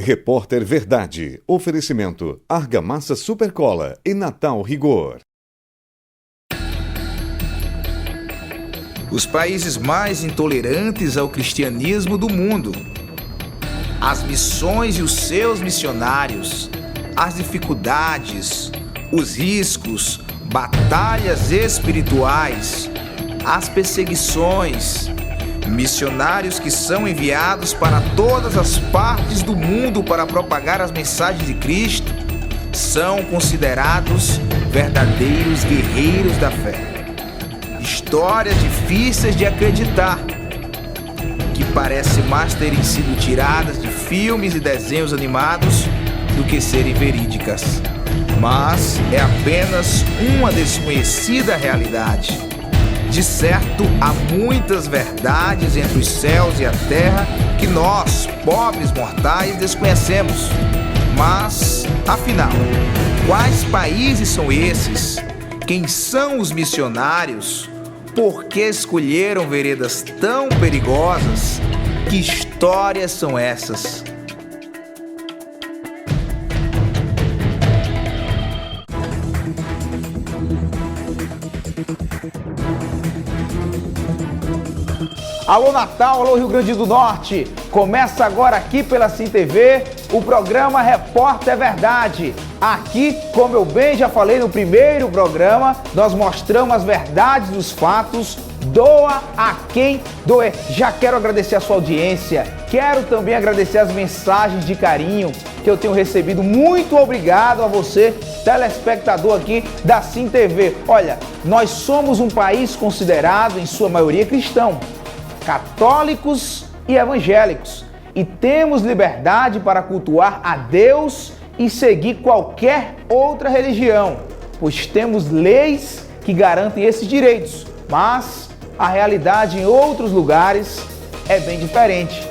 Repórter Verdade. Oferecimento: Argamassa Supercola e Natal Rigor. Os países mais intolerantes ao cristianismo do mundo. As missões e os seus missionários. As dificuldades, os riscos, batalhas espirituais, as perseguições. Missionários que são enviados para todas as partes do mundo para propagar as mensagens de Cristo são considerados verdadeiros guerreiros da fé. Histórias difíceis de acreditar, que parecem mais terem sido tiradas de filmes e desenhos animados do que serem verídicas. Mas é apenas uma desconhecida realidade. De certo, há muitas verdades entre os céus e a terra que nós, pobres mortais, desconhecemos. Mas, afinal, quais países são esses? Quem são os missionários? Por que escolheram veredas tão perigosas? Que histórias são essas? Alô Natal, alô Rio Grande do Norte, começa agora aqui pela Sim TV o programa Repórter Verdade. Aqui, como eu bem já falei no primeiro programa, nós mostramos as verdades dos fatos, doa a quem doer. Já quero agradecer a sua audiência, quero também agradecer as mensagens de carinho que eu tenho recebido. Muito obrigado a você, telespectador aqui da Sim TV. Olha, nós somos um país considerado, em sua maioria, cristão, católicos e evangélicos, e temos liberdade para cultuar a Deus e seguir qualquer outra religião, pois temos leis que garantem esses direitos, mas a realidade em outros lugares é bem diferente.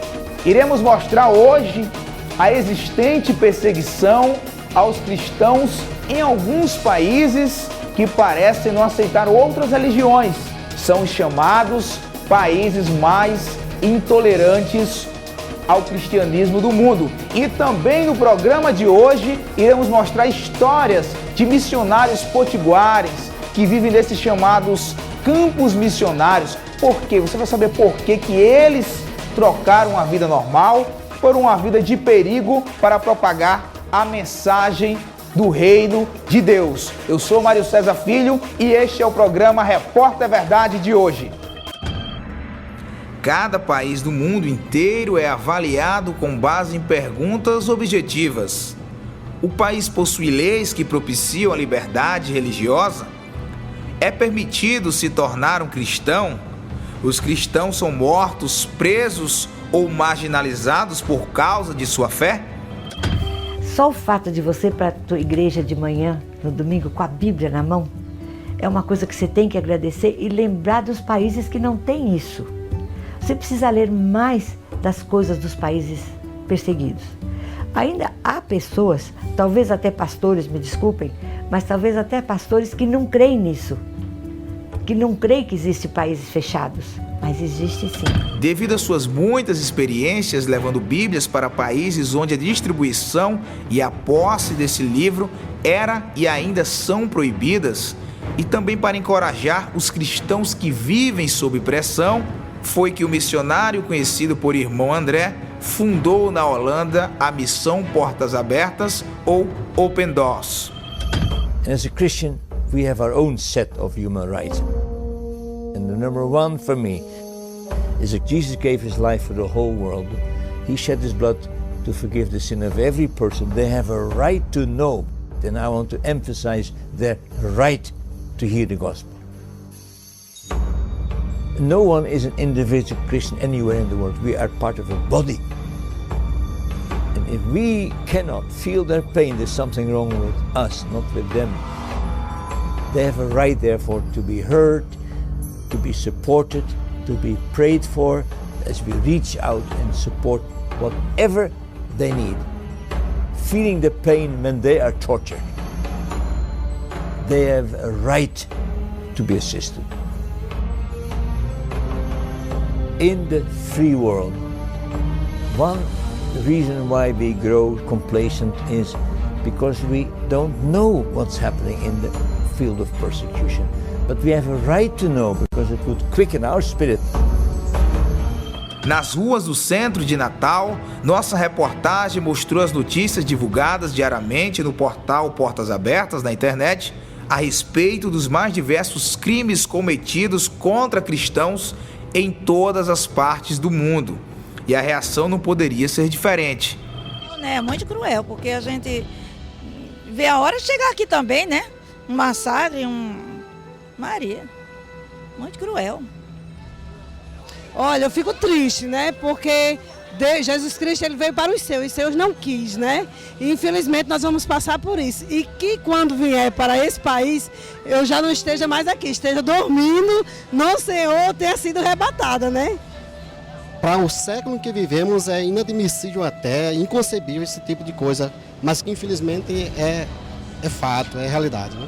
Iremos mostrar hoje a existente perseguição aos cristãos em alguns países que parecem não aceitar outras religiões. São os chamados países mais intolerantes ao cristianismo do mundo. E também no programa de hoje iremos mostrar histórias de missionários potiguares que vivem nesses chamados campos missionários. Por quê? Você vai saber por que eles trocaram a vida normal por uma vida de perigo para propagar a mensagem do Reino de Deus. Eu sou Mário César Filho e este é o programa Repórter Verdade de hoje. Cada país do mundo inteiro é avaliado com base em perguntas objetivas. O país possui leis que propiciam a liberdade religiosa? É permitido se tornar um cristão? Os cristãos são mortos, presos ou marginalizados por causa de sua fé? Só o fato de você ir para a tua igreja de manhã, no domingo, com a Bíblia na mão, é uma coisa que você tem que agradecer e lembrar dos países que não têm isso. Você precisa ler mais das coisas dos países perseguidos. Ainda há pessoas, talvez até pastores, me desculpem, mas talvez até pastores que não creem nisso, que não creem que existem países fechados, mas existe sim. Devido às suas muitas experiências levando Bíblias para países onde a distribuição e a posse desse livro era e ainda são proibidas, e também para encorajar os cristãos que vivem sob pressão, foi que o missionário conhecido por Irmão André fundou na Holanda a Missão Portas Abertas, ou Open Doors. As a Christian, we have our own set of human rights. And the number one for me is that Jesus gave his life for the whole world. He shed his blood to forgive the sin of every person. They have a right to know. And I want to emphasize their right to hear the gospel. No one is an individual Christian anywhere in the world. We are part of a body. And if we cannot feel their pain, there's something wrong with us, not with them. They have a right, therefore, to be heard, to be supported, to be prayed for, as we reach out and support whatever they need. Feeling the pain when they are tortured. They have a right to be assisted. In the free world, one The reason why we grow complacent is because we don't know what's happening in the field of persecution. But we have a right to know because it would quicken our spirit. Nas ruas do centro de Natal, nossa reportagem mostrou as notícias divulgadas diariamente no portal Portas Abertas na internet a respeito dos mais diversos crimes cometidos contra cristãos em todas as partes do mundo. E a reação não poderia ser diferente. É muito cruel, porque a gente vê a hora de chegar aqui também, né? Um massacre, Maria, muito cruel. Olha, eu fico triste, né? Porque Jesus Cristo ele veio para os seus não quis, né? E infelizmente nós vamos passar por isso. E que quando vier para esse país, eu já não esteja mais aqui, esteja dormindo, no Senhor tenha sido arrebatada, né? Para o século que vivemos é inadmissível até, inconcebível esse tipo de coisa, mas que infelizmente é fato, é realidade, né?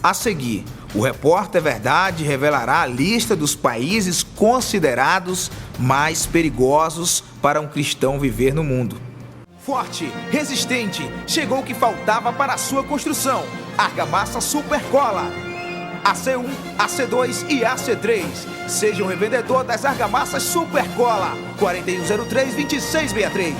A seguir, o Repórter Verdade revelará a lista dos países considerados mais perigosos para um cristão viver no mundo. Forte, resistente, chegou o que faltava para a sua construção. Argamassa Supercola. AC1, AC2 e AC3. Seja um revendedor das argamassas Supercola. 4103-2663.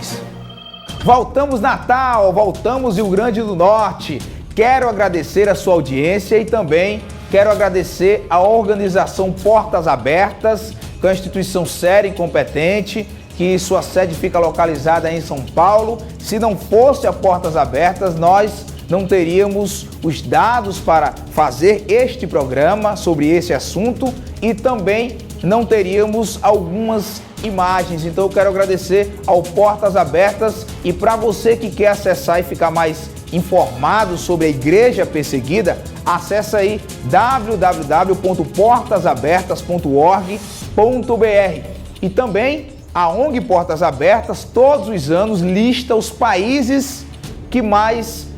Voltamos Natal, voltamos Rio Grande do Norte. Quero agradecer a sua audiência e também quero agradecer a organização Portas Abertas, que é uma instituição séria e competente, que sua sede fica localizada em São Paulo. Se não fosse a Portas Abertas, nós não teríamos os dados para fazer este programa sobre esse assunto e também não teríamos algumas imagens. Então eu quero agradecer ao Portas Abertas e para você que quer acessar e ficar mais informado sobre a igreja perseguida, acesse aí www.portasabertas.org.br. E também a ONG Portas Abertas todos os anos lista os países que mais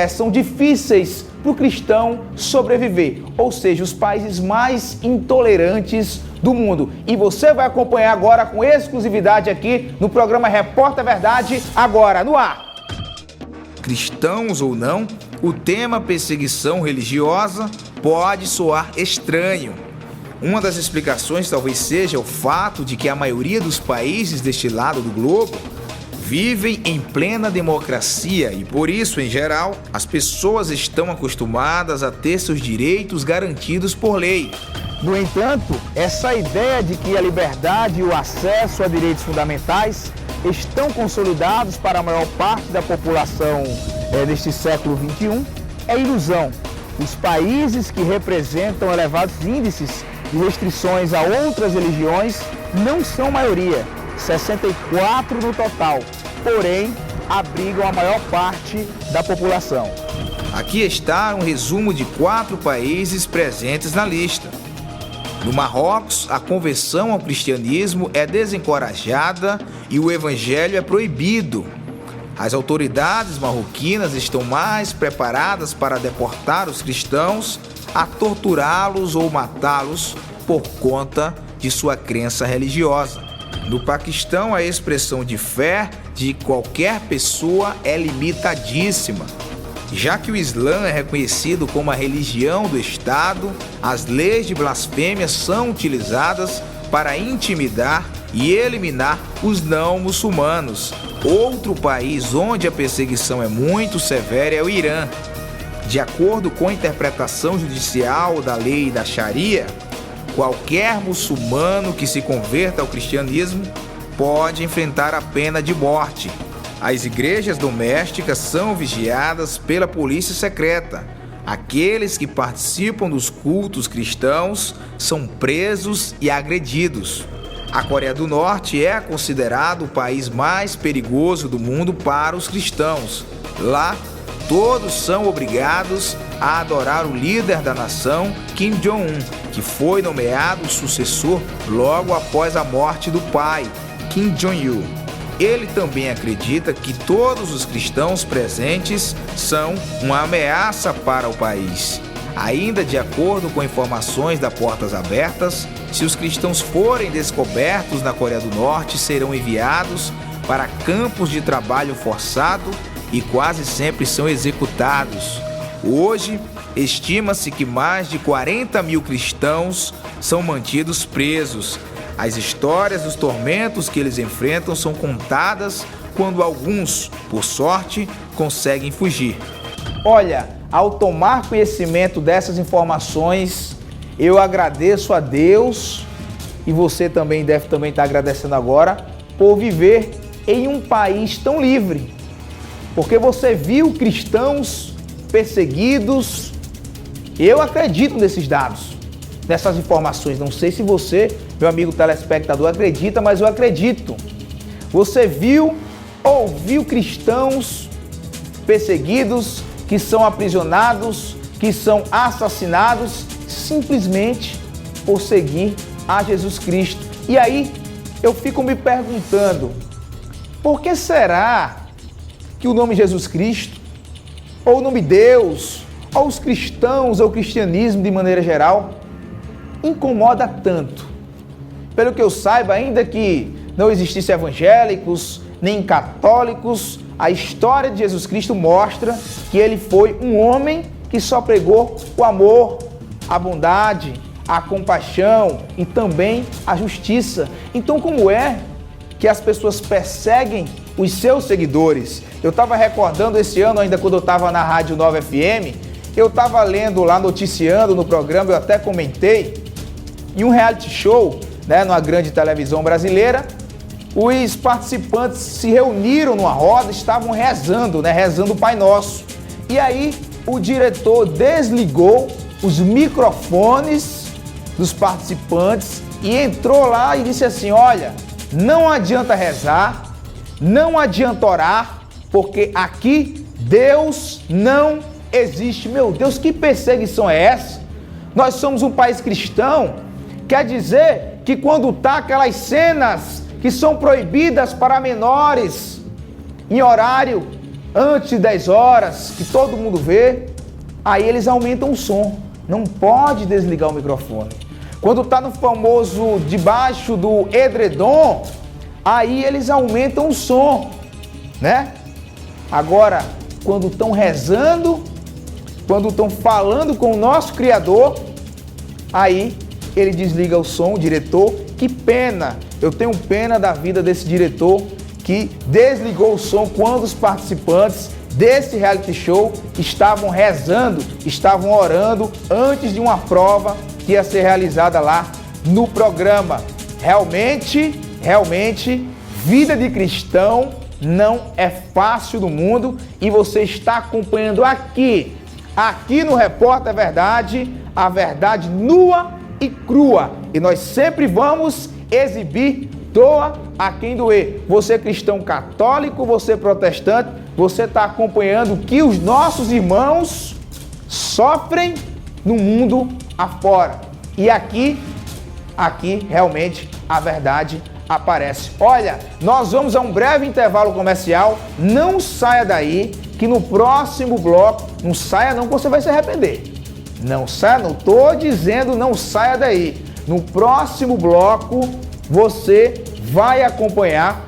são difíceis para o cristão sobreviver, ou seja, os países mais intolerantes do mundo. E você vai acompanhar agora com exclusividade aqui no programa Repórter Verdade, agora no ar. Cristãos ou não, o tema perseguição religiosa pode soar estranho. Uma das explicações talvez seja o fato de que a maioria dos países deste lado do globo vivem em plena democracia e, por isso, em geral, as pessoas estão acostumadas a ter seus direitos garantidos por lei. No entanto, essa ideia de que a liberdade e o acesso a direitos fundamentais estão consolidados para a maior parte da população deste século XXI é ilusão. Os países que representam elevados índices de restrições a outras religiões não são maioria, 64 no total, porém abrigam a maior parte da população. Aqui está um resumo de 4 países presentes na lista. No Marrocos, a conversão ao cristianismo é desencorajada e o evangelho é proibido. As autoridades marroquinas estão mais preparadas para deportar os cristãos, a torturá-los ou matá-los por conta de sua crença religiosa. No Paquistão, a expressão de fé de qualquer pessoa é limitadíssima. Já que o Islã é reconhecido como a religião do Estado, as leis de blasfêmia são utilizadas para intimidar e eliminar os não muçulmanos. Outro país onde a perseguição é muito severa é o Irã. De acordo com a interpretação judicial da lei da Sharia, qualquer muçulmano que se converta ao cristianismo pode enfrentar a pena de morte. As igrejas domésticas são vigiadas pela polícia secreta. Aqueles que participam dos cultos cristãos são presos e agredidos. A Coreia do Norte é considerado o país mais perigoso do mundo para os cristãos. Lá, todos são obrigados a adorar o líder da nação, Kim Jong-un, que foi nomeado sucessor logo após a morte do pai, Kim Jong-il. Ele também acredita que todos os cristãos presentes são uma ameaça para o país. Ainda de acordo com informações da Portas Abertas, se os cristãos forem descobertos na Coreia do Norte, serão enviados para campos de trabalho forçado e quase sempre são executados. Hoje, estima-se que mais de 40 mil cristãos são mantidos presos. As histórias dos tormentos que eles enfrentam são contadas quando alguns, por sorte, conseguem fugir. Olha, ao tomar conhecimento dessas informações, eu agradeço a Deus, e você também deve estar agradecendo agora, por viver em um país tão livre. Porque você viu cristãos perseguidos. Eu acredito nesses dados, nessas informações. Não sei se você, meu amigo telespectador, acredita, mas eu acredito. Você ouviu cristãos perseguidos, que são aprisionados, que são assassinados, simplesmente por seguir a Jesus Cristo. E aí eu fico me perguntando, por que será que o nome Jesus Cristo, ou o nome Deus, ou os cristãos, ou o cristianismo de maneira geral, incomoda tanto? Pelo que eu saiba, ainda que não existissem evangélicos, nem católicos, a história de Jesus Cristo mostra que ele foi um homem que só pregou o amor, a bondade, a compaixão e também a justiça. Então, como é que as pessoas perseguem os seus seguidores? Eu estava recordando esse ano, ainda quando eu estava na Rádio Nova FM, eu estava lendo lá, noticiando no programa, eu até comentei, em um reality show, numa grande televisão brasileira, os participantes se reuniram numa roda, estavam rezando, rezando o Pai Nosso. E aí o diretor desligou os microfones dos participantes e entrou lá e disse assim: olha, não adianta rezar, não adianta orar, porque aqui Deus não existe. Meu Deus, que perseguição é essa? Nós somos um país cristão, quer dizer que quando tá aquelas cenas que são proibidas para menores, em horário antes de 10 horas, que todo mundo vê, aí eles aumentam o som. Não pode desligar o microfone. Quando está no famoso debaixo do edredom, aí eles aumentam o som, Agora, quando estão rezando, quando estão falando com o nosso Criador, aí ele desliga o som, o diretor. Que pena! Eu tenho pena da vida desse diretor que desligou o som quando os participantes desse reality show estavam rezando, estavam orando antes de uma prova que ia ser realizada lá no programa. Realmente, vida de cristão não é fácil no mundo, e você está acompanhando aqui no Repórter Verdade, a verdade nua e crua. E nós sempre vamos exibir, doa a quem doer. Você cristão católico, você protestante, você está acompanhando o que os nossos irmãos sofrem no mundo afora. E aqui realmente a verdade aparece. Olha, nós vamos a um breve intervalo comercial. Não saia daí, que no próximo bloco, não saia não, que você vai se arrepender. Não saia, não estou dizendo não saia daí. No próximo bloco, você vai acompanhar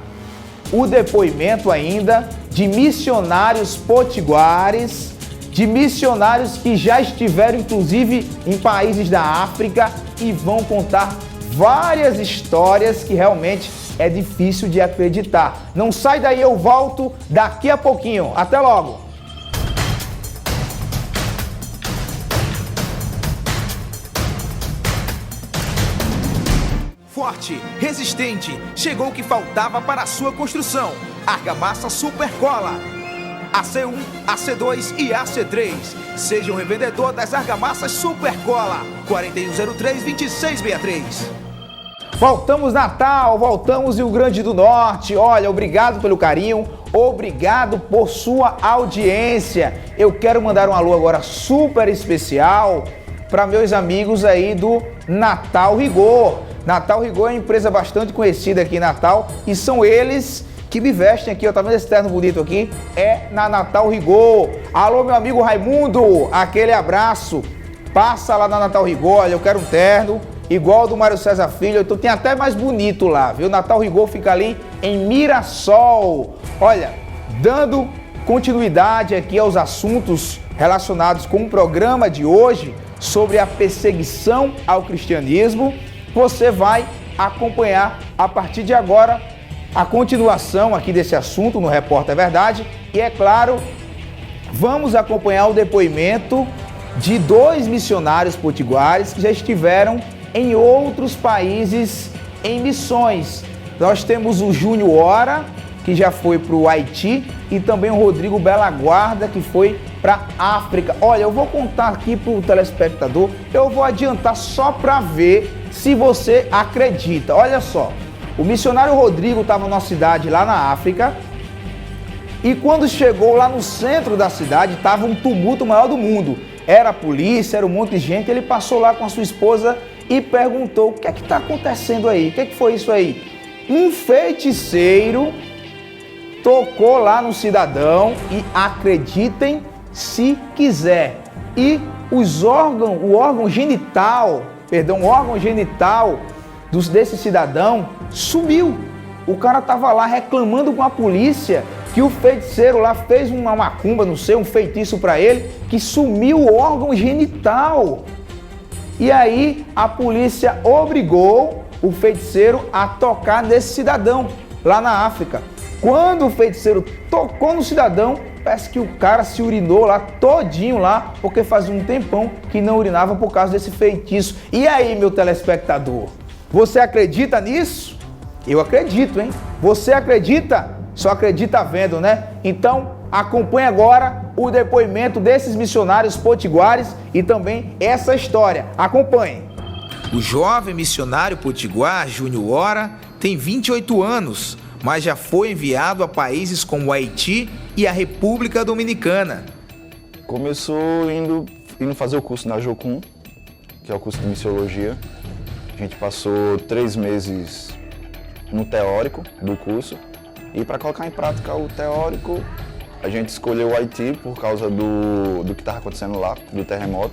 o depoimento ainda de missionários potiguares, de missionários que já estiveram inclusive em países da África e vão contar várias histórias que realmente é difícil de acreditar. Não sai daí, eu volto daqui a pouquinho. Até logo! Forte, resistente, chegou o que faltava para a sua construção. Argamassa Supercola. AC1, AC2 e AC3. Seja um revendedor das argamassas Supercola. 4103-2663. Voltamos Natal, voltamos Rio Grande do Norte. Olha, obrigado pelo carinho, obrigado por sua audiência. Eu quero mandar um alô agora super especial para meus amigos aí do Natal Rigor. Natal Rigor é uma empresa bastante conhecida aqui em Natal e são eles que me vestem aqui, ó, tá vendo esse terno bonito aqui? É na Natal Rigor. Alô, meu amigo Raimundo, aquele abraço. Passa lá na Natal Rigor, olha, eu quero um terno igual ao do Mário César Filho, então tem até mais bonito lá, viu? Natal Rigor fica ali em Mirassol. Olha, dando continuidade aqui aos assuntos relacionados com o programa de hoje sobre a perseguição ao cristianismo, você vai acompanhar a partir de agora a continuação aqui desse assunto no Repórter Verdade e, é claro, vamos acompanhar o depoimento de 2 missionários potiguares que já estiveram em outros países em missões. Nós temos o Júnior Ora, que já foi para o Haiti, e também o Rodrigo Bela Guarda, que foi para a África. Olha, eu vou contar aqui para o telespectador, eu vou adiantar só para ver se você acredita. Olha só, o missionário Rodrigo estava numa cidade lá na África, e quando chegou lá no centro da cidade, estava um tumulto maior do mundo. Era a polícia, era um monte de gente, ele passou lá com a sua esposa e perguntou: o que é que está acontecendo aí? O que é que foi isso aí? Um feiticeiro tocou lá no cidadão e, acreditem se quiser, e o órgão genital desse cidadão sumiu. O cara estava lá reclamando com a polícia que o feiticeiro lá fez uma macumba, não sei, um feitiço para ele, que sumiu o órgão genital. E aí a polícia obrigou o feiticeiro a tocar nesse cidadão lá na África. Quando o feiticeiro tocou no cidadão, parece que o cara se urinou lá todinho lá, porque fazia um tempão que não urinava por causa desse feitiço. E aí, meu telespectador, você acredita nisso? Eu acredito, hein? Você acredita? Só acredita vendo, né? Então, acompanhe agora o depoimento desses missionários potiguares e também essa história. Acompanhe. O jovem missionário potiguar, Júnior Ora, tem 28 anos, mas já foi enviado a países como o Haiti e a República Dominicana. Começou indo fazer o curso na Jocum, que é o curso de missiologia. A gente passou 3 meses no teórico do curso. E para colocar em prática o teórico, a gente escolheu o Haiti por causa do que estava acontecendo lá, do terremoto.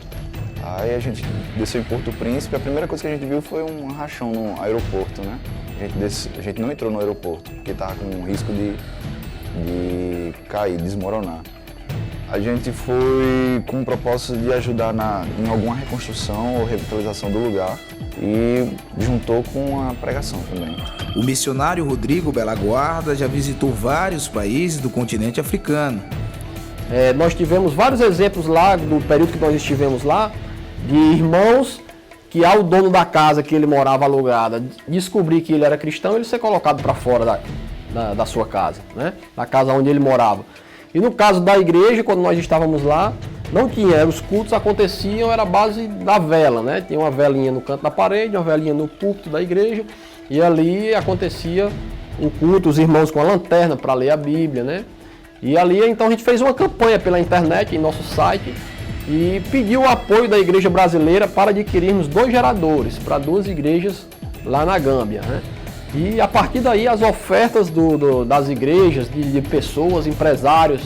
Aí a gente desceu em Porto Príncipe, a primeira coisa que a gente viu foi um rachão no aeroporto, né? A gente não entrou no aeroporto, porque estava com risco de cair, desmoronar. A gente foi com o propósito de ajudar em alguma reconstrução ou revitalização do lugar e juntou com a pregação também. O missionário Rodrigo Bela Guarda já visitou vários países do continente africano. Nós tivemos vários exemplos lá, do período que nós estivemos lá, de irmãos que, ao dono da casa que ele morava alugada descobrir que ele era cristão, ele ser colocado para fora da sua casa, né? Da casa onde ele morava. E no caso da igreja, quando nós estávamos lá, não tinha, os cultos aconteciam, era a base da vela, né? Tinha uma velinha no canto da parede, uma velinha no púlpito da igreja, e ali acontecia um culto, os irmãos com a lanterna para ler a Bíblia, né? E ali, então, a gente fez uma campanha pela internet, em nosso site, e pediu o apoio da igreja brasileira para adquirirmos 2 geradores para 2 igrejas lá na Gâmbia, né? E a partir daí as ofertas das igrejas, de pessoas, empresários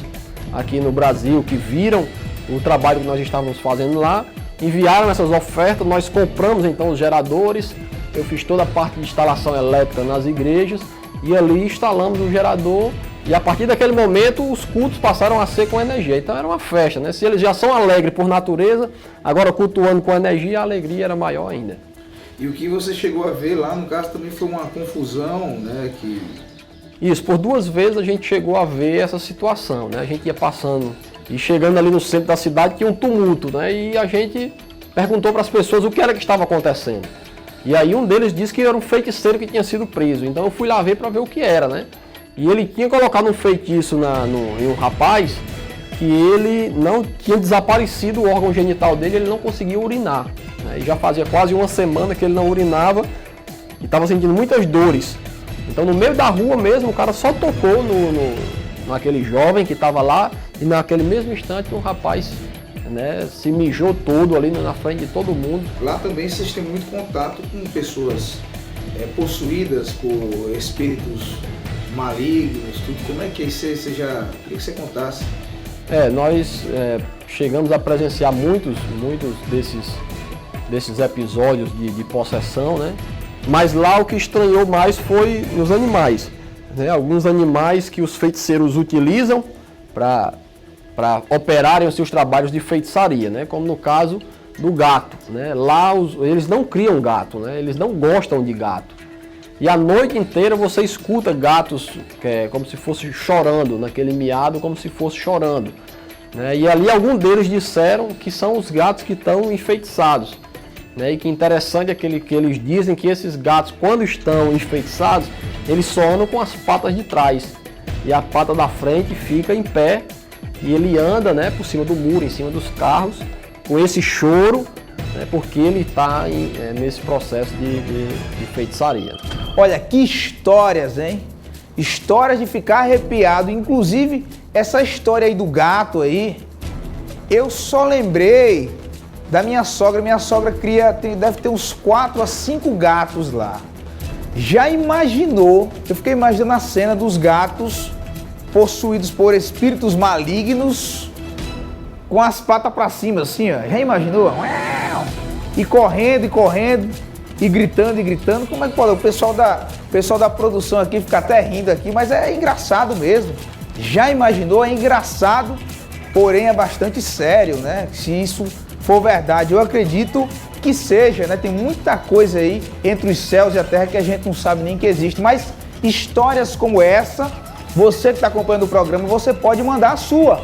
aqui no Brasil que viram o trabalho que nós estávamos fazendo lá, enviaram essas ofertas, nós compramos então os geradores, eu fiz toda a parte de instalação elétrica nas igrejas e ali instalamos o gerador e a partir daquele momento os cultos passaram a ser com energia, então era uma festa, né? Se eles já são alegres por natureza, agora cultuando com energia, a alegria era maior ainda. E o que você chegou a ver lá, no caso, também foi uma confusão, né? Isso, por 2 vezes a gente chegou a ver essa situação, né? A gente ia passando e chegando ali no centro da cidade tinha um tumulto, né? E a gente perguntou para as pessoas o que era que estava acontecendo. E aí um deles disse que era um feiticeiro que tinha sido preso, então eu fui lá ver para ver o que era, né? E ele tinha colocado um feitiço em um rapaz que ele não tinha desaparecido o órgão genital dele, ele não conseguia urinar. Né? E já fazia quase 1 semana que ele não urinava e estava sentindo muitas dores. Então no meio da rua mesmo, o cara só tocou naquele jovem que estava lá e naquele mesmo instante o rapaz, né, se mijou todo ali na frente de todo mundo. Lá também vocês têm muito contato com pessoas possuídas por espíritos malignos, tudo. Como é que você já... Queria que você contasse. Nós chegamos a presenciar muitos desses episódios de possessão, né? Mas lá o que estranhou mais foi os animais, né? Alguns animais que os feiticeiros utilizam para operarem os seus trabalhos de feitiçaria, né? Como no caso do gato, né? Lá eles não criam gato, né? Eles não gostam de gato. E a noite inteira você escuta gatos como se fosse chorando, naquele miado, como se fosse chorando, né? E ali alguns deles disseram que são os gatos que estão enfeitiçados, né? E que interessante é que eles dizem que esses gatos, quando estão enfeitiçados, eles só andam com as patas de trás. E a pata da frente fica em pé e ele anda, né, por cima do muro, em cima dos carros, com esse choro, né, porque ele está nesse processo de feitiçaria. Olha, que histórias, hein? Histórias de ficar arrepiado. Inclusive, essa história aí do gato aí, eu só lembrei da minha sogra. Minha sogra deve ter uns 4 a 5 gatos lá. Já imaginou, eu fiquei imaginando a cena dos gatos possuídos por espíritos malignos com as patas para cima, assim, ó. Já imaginou? E correndo, e gritando. Como é que pode? O pessoal da produção aqui fica até rindo aqui, mas é engraçado mesmo. Já imaginou? É engraçado, porém é bastante sério, né? Se isso for verdade, eu acredito que seja, né? Tem muita coisa aí entre os céus e a terra que a gente não sabe nem que existe, mas histórias como essa, você que está acompanhando o programa, você pode mandar a sua.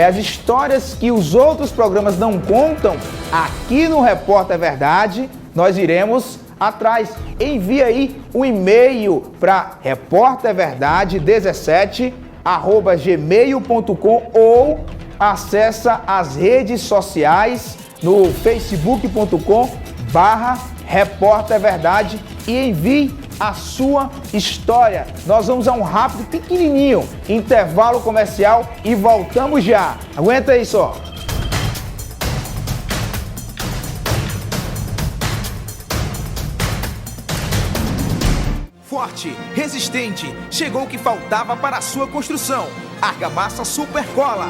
As histórias que os outros programas não contam, aqui no Repórter Verdade, nós iremos atrás. Envie aí um e-mail para reporterverdade17@gmail.com ou acessa as redes sociais no facebook.com/repórterverdade e envie a sua história. Nós vamos a um rápido, pequenininho intervalo comercial e voltamos já. Aguenta aí só. Forte, resistente, chegou o que faltava para a sua construção. Argamassa Super Cola.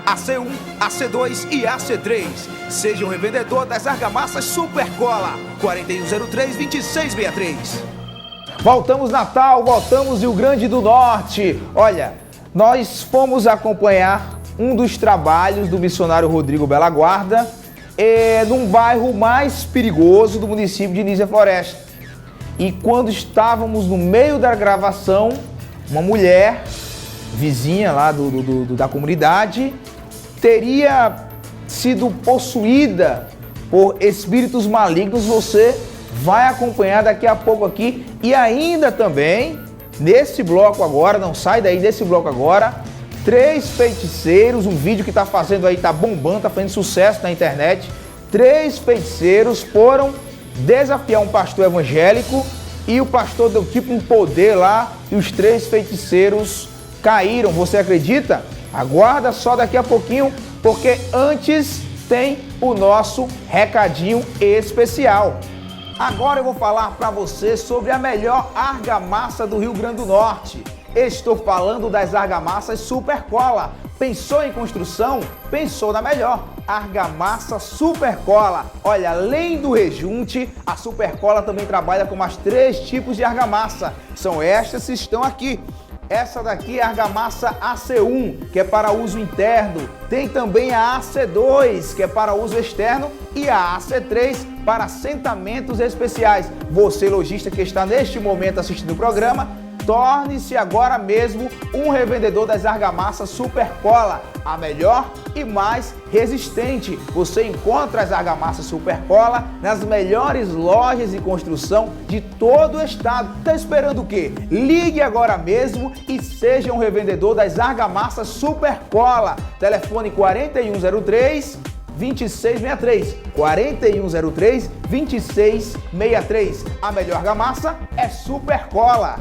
AC1, AC2 e AC3. Seja um revendedor das argamassas Super Cola. 4103-2663. Voltamos Natal, voltamos Rio Grande do Norte. Olha, nós fomos acompanhar um dos trabalhos do missionário Rodrigo Bela Guarda num bairro mais perigoso do município de Nísia Floresta. E quando estávamos no meio da gravação, uma mulher vizinha lá da comunidade teria sido possuída por espíritos malignos. Você vai acompanhar daqui a pouco aqui. E ainda também, nesse bloco agora, não sai daí desse bloco agora, 3 feiticeiros, um vídeo que tá fazendo aí, tá bombando, tá fazendo sucesso na internet. 3 feiticeiros foram desafiar um pastor evangélico e o pastor deu tipo um poder lá e os 3 feiticeiros caíram. Você acredita? Aguarda só daqui a pouquinho, porque antes tem o nosso recadinho especial. Agora eu vou falar para você sobre a melhor argamassa do Rio Grande do Norte. Estou falando das argamassas Super Cola. Pensou em construção? Pensou na melhor. Argamassa Super Cola. Olha, além do rejunte, a Super Cola também trabalha com mais 3 tipos de argamassa. São estas que estão aqui. Essa daqui é a argamassa AC1, que é para uso interno. Tem também a AC2, que é para uso externo, e a AC3 para assentamentos especiais. Você, lojista que está neste momento assistindo o programa, torne-se agora mesmo um revendedor das argamassas Super Cola, a melhor e mais resistente. Você encontra as argamassas Super Cola nas melhores lojas de construção de todo o estado. Tá esperando o quê? Ligue agora mesmo e seja um revendedor das argamassas Super Cola. Telefone 4103-2663. 4103-2663. A melhor argamassa é Super Cola.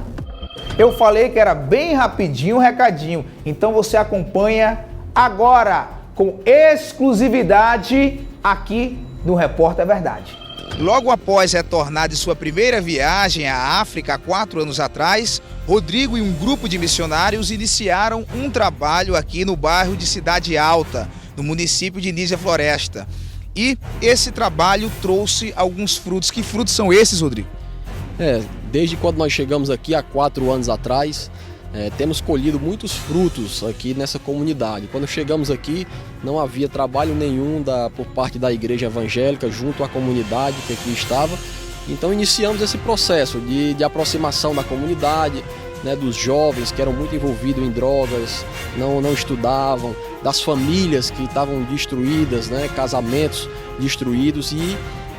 Eu falei que era bem rapidinho o recadinho, então você acompanha agora com exclusividade aqui no Repórter Verdade. Logo após retornar de sua primeira viagem à África há 4 anos atrás, Rodrigo e um grupo de missionários iniciaram um trabalho aqui no bairro de Cidade Alta, no município de Nísia Floresta. E esse trabalho trouxe alguns frutos. Que frutos são esses, Rodrigo? Desde quando nós chegamos aqui há 4 anos atrás, temos colhido muitos frutos aqui nessa comunidade. Quando chegamos aqui, não havia trabalho nenhum por parte da igreja evangélica junto à comunidade que aqui estava. Então iniciamos esse processo de aproximação da comunidade, né, dos jovens que eram muito envolvidos em drogas, não estudavam, das famílias que estavam destruídas, né, casamentos destruídos. E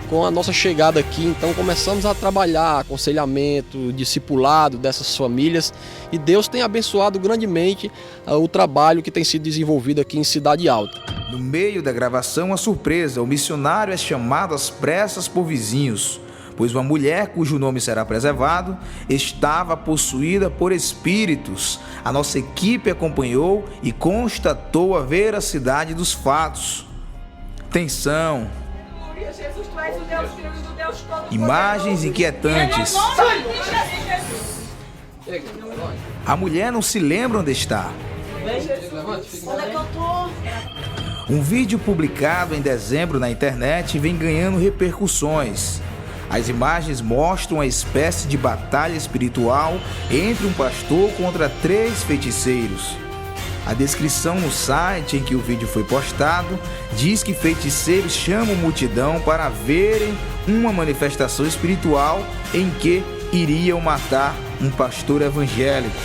com a nossa chegada aqui, então, começamos a trabalhar aconselhamento, discipulado dessas famílias, e Deus tem abençoado grandemente o trabalho que tem sido desenvolvido aqui em Cidade Alta. No meio da gravação, a surpresa: o missionário é chamado às pressas por vizinhos, pois uma mulher, cujo nome será preservado, estava possuída por espíritos. A nossa equipe acompanhou e constatou a veracidade dos fatos. Tensão. Imagens inquietantes. A mulher não se lembra onde está. Um vídeo publicado em dezembro na internet vem ganhando repercussões. As imagens mostram uma espécie de batalha espiritual entre um pastor contra 3 feiticeiros. A descrição no site em que o vídeo foi postado diz que feiticeiros chamam multidão para verem uma manifestação espiritual em que iriam matar um pastor evangélico.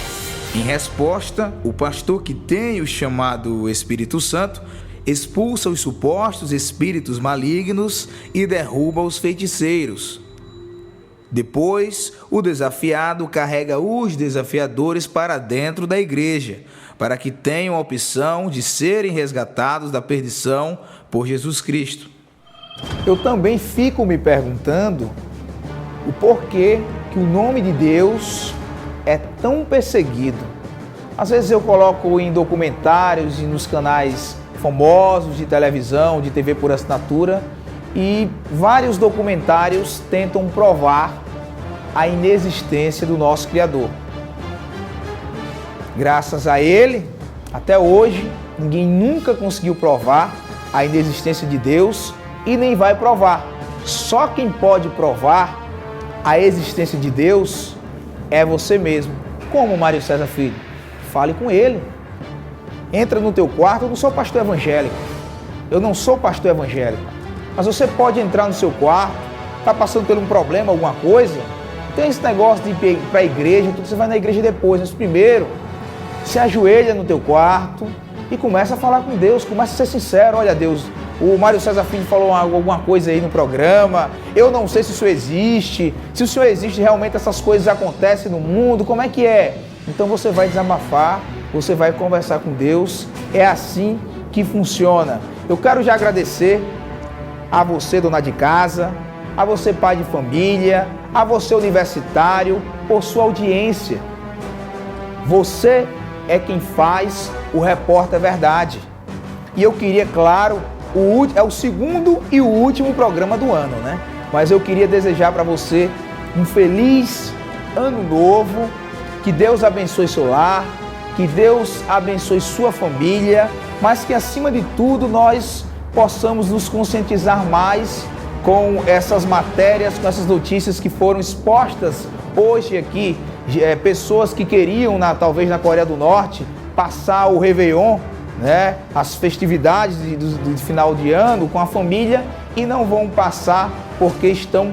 Em resposta, o pastor, que tem o chamado Espírito Santo, expulsa os supostos espíritos malignos e derruba os feiticeiros. Depois, o desafiado carrega os desafiadores para dentro da igreja, para que tenham a opção de serem resgatados da perdição por Jesus Cristo. Eu também fico me perguntando o porquê que o nome de Deus é tão perseguido. Às vezes eu coloco em documentários e nos canais famosos de televisão, de TV por assinatura, e vários documentários tentam provar a inexistência do nosso Criador. Graças a ele, até hoje, ninguém nunca conseguiu provar a inexistência de Deus e nem vai provar. Só quem pode provar a existência de Deus é você mesmo. Como, Mário César Filho? Fale com ele. Entra no teu quarto. Eu não sou pastor evangélico. Eu não sou pastor evangélico. Mas você pode entrar no seu quarto, está passando por um problema, alguma coisa. Tem esse negócio de ir para a igreja, você vai na igreja depois. Mas primeiro, se ajoelha no teu quarto e começa a falar com Deus, começa a ser sincero. Olha, Deus, o Mário César Filho falou alguma coisa aí no programa, eu não sei se o Senhor existe, se o Senhor existe, realmente essas coisas acontecem no mundo, como é que é? Então você vai desabafar, você vai conversar com Deus, é assim que funciona. Eu quero já agradecer a você, dona de casa, a você, pai de família, a você, universitário, por sua audiência. Você é quem faz o Repórter Verdade. E eu queria, claro, é o segundo e o último programa do ano, né? Mas eu queria desejar para você um feliz ano novo, que Deus abençoe seu lar, que Deus abençoe sua família, mas que acima de tudo nós possamos nos conscientizar mais com essas matérias, com essas notícias que foram expostas hoje aqui, pessoas que queriam, talvez na Coreia do Norte, passar o Réveillon, né, as festividades de final de ano com a família e não vão passar porque estão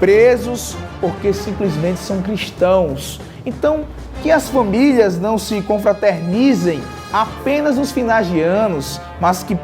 presos, porque simplesmente são cristãos. Então, que as famílias não se confraternizem apenas nos finais de anos, mas que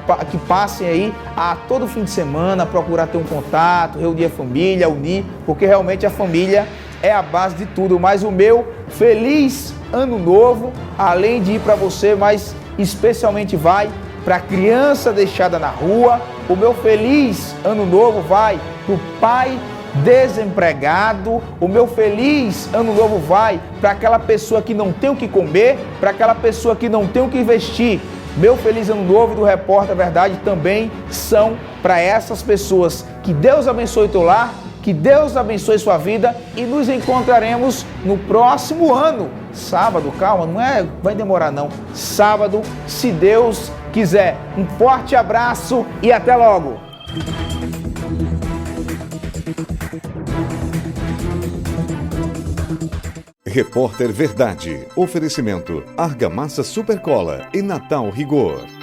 passem aí a todo fim de semana procurar ter um contato, reunir a família, unir, porque realmente a família é a base de tudo. Mas o meu feliz ano novo, além de ir para você, mas especialmente vai para a criança deixada na rua. O meu feliz ano novo vai para o pai desempregado. O meu feliz ano novo vai para aquela pessoa que não tem o que comer, para aquela pessoa que não tem o que vestir. Meu feliz ano novo do Repórter Verdade também são para essas pessoas. Que Deus abençoe teu lar, que Deus abençoe sua vida e nos encontraremos no próximo ano. Sábado, calma, vai demorar não. Sábado, se Deus quiser. Um forte abraço e até logo. Repórter Verdade. Oferecimento Argamassa Supercola e Natal Rigor.